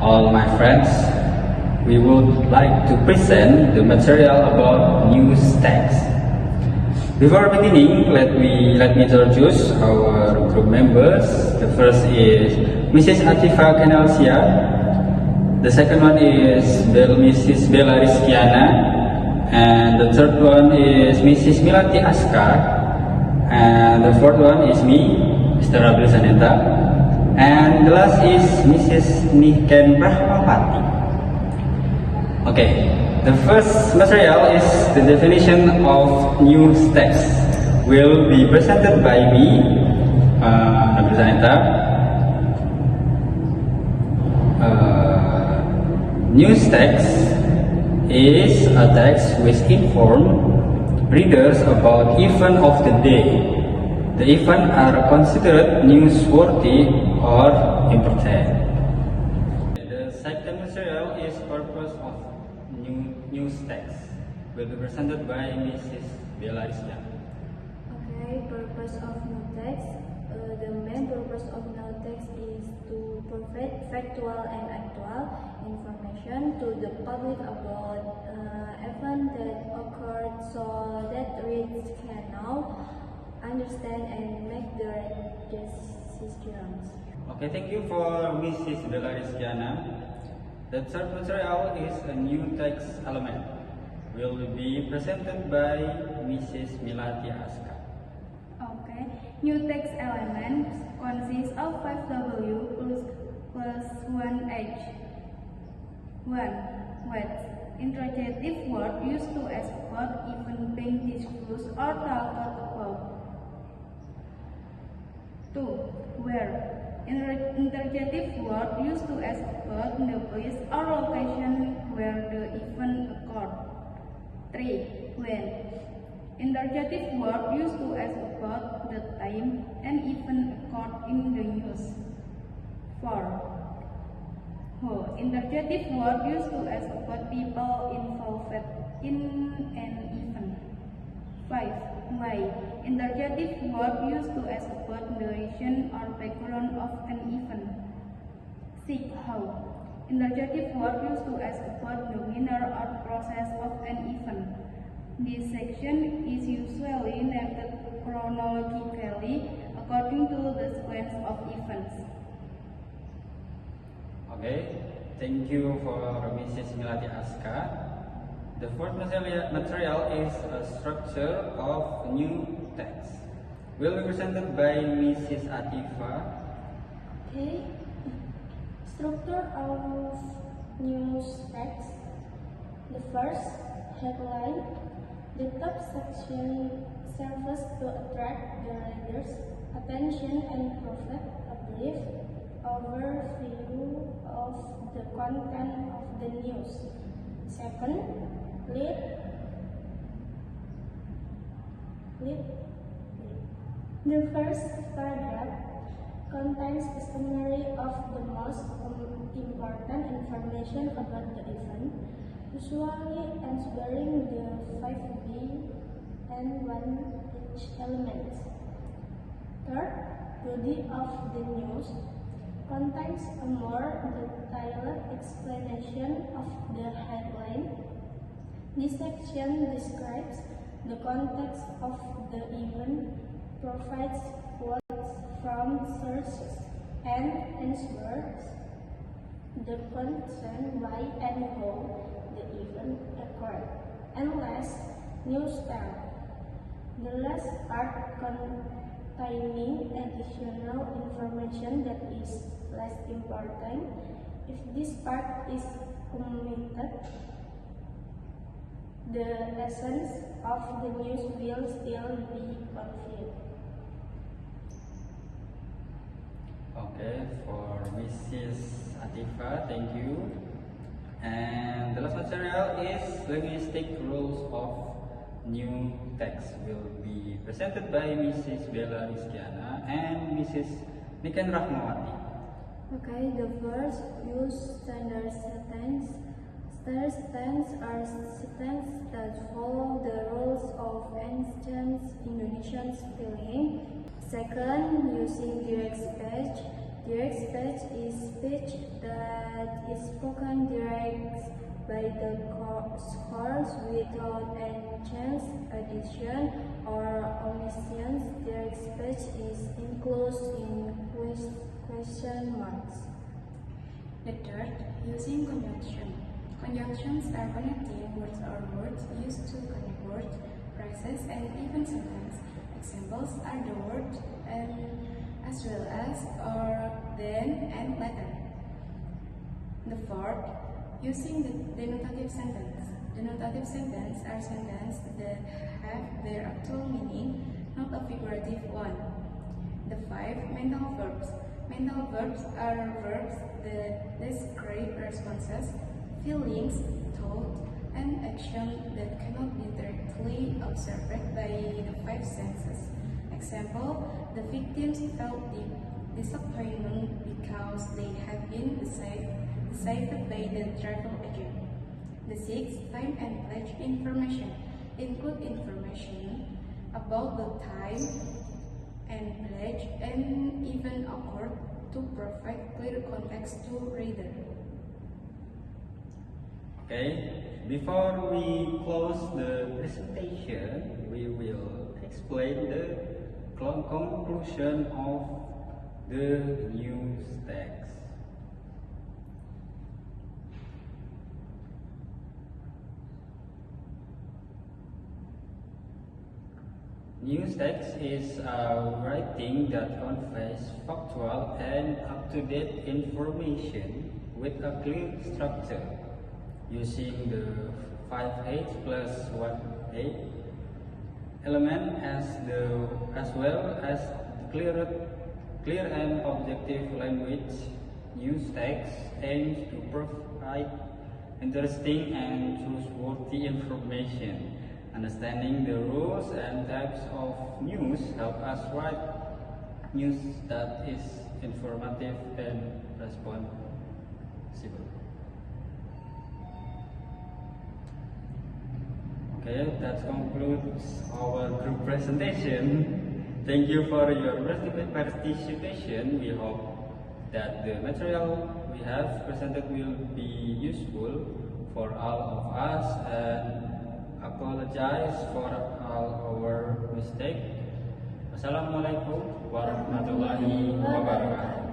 all my friends. We would like to present the material about news text. Before beginning, let me introduce our group members. The first is Mrs. Atifa Kenalsia. The second one is Mrs. Bella Rizkiana. And the third one is Mrs. Milati Askar. And the fourth one is me, Mr. Abdul Saneta. And the last is Mrs. Niken Rahmawati. Okay, the first material is the definition of news text. Will be presented by me, Abdul Saneta. News text is a text which informs readers about event of the day. The events are considered newsworthy or important. The second material is purpose of news text. Will be presented by Mrs. Bella Rizkiana. Okay, purpose of new text. The main purpose of new text is to provide factual and actual information to the public about events that occurred, so that readers can now understand and make the right decisions. Okay, thank you for Mrs. Bella Rizkiana. The third material is a new text element. Will be presented by Mrs. Milati Askar. Okay, new text elements consist of 5W plus 1H. 1. Words. Interrogative word used to export even being discussed or talked about. 2. Where. Interrogative word used to export the place or location where the event occurred. 3. When. Interrogative word used to export the time and event occurred in the news. 4. Who. Interrogative word used to export people involved in an event. 5. Why. Interrogative word used to export the reason or background of an event. 6. How. Interrogative word used to export the manner or process of an event. This section is usually named chronologically according to the sequence of events. Okay, thank you for Mrs. Milati Askar. The fourth material is a structure of new text. Will be presented by Mrs. Atifa. Okay, structure of news text. The first headline. The top section serves to attract the reader's attention and provide a brief overview of the content of the news. Second, lead. The first paragraph contains a summary of the most important information about the event, usually answering the 5B and 1H elements. Third, body of the news contains a more detailed explanation of the headline. This section describes the context of the event, provides quotes from sources, and answers the question why and how the event occurred. And last, news style. The last part containing additional information that is less important. If this part is omitted, the essence of the news will still be conveyed. Okay, for Mrs. Atifa, thank you. And the last material is linguistic rules of new text. Will be presented by Mrs. Bella Rizkiana and Mrs. Niken Rahmawati. Okay, the first, use standard sentence. Standard sentences are sentences that follow the rules of ancient Indonesian spelling. Second, using direct speech. Direct speech is speech that is spoken direct by the scores without any chance, addition, or omissions. Direct speech is enclosed in question marks. The third, using conjunction. Conjunctions are connecting words or words used to connect words, phrases, and even sentences. Examples are the word and as well as, or, then, and later. The fourth, using the denotative sentence. Denotative sentences are sentences that have their actual meaning, not a figurative one. The five, mental verbs. Mental verbs are verbs that describe responses, feelings, thought, and action that cannot be directly observed by the five senses. Example, the victims felt deep disappointment because they had been deceived by the travel agent. The sixth, time and place information include information about the time and place and even occurred to provide clear context to reader. Okay, before we close the presentation, we will explain the conclusion of the news text. News text is a writing that conveys factual and up-to-date information with a clear structure, using the 5H plus 1A element as well as clear and objective language. News text aims to provide interesting and trustworthy information. Understanding the rules and types of news help us write news that is informative and responsible. Okay, that concludes our group presentation. Thank you for your participation. We hope that the material we have presented will be useful for all of us, and apologize for all our mistakes. Wassalamualaikum warahmatullahi wabarakatuh.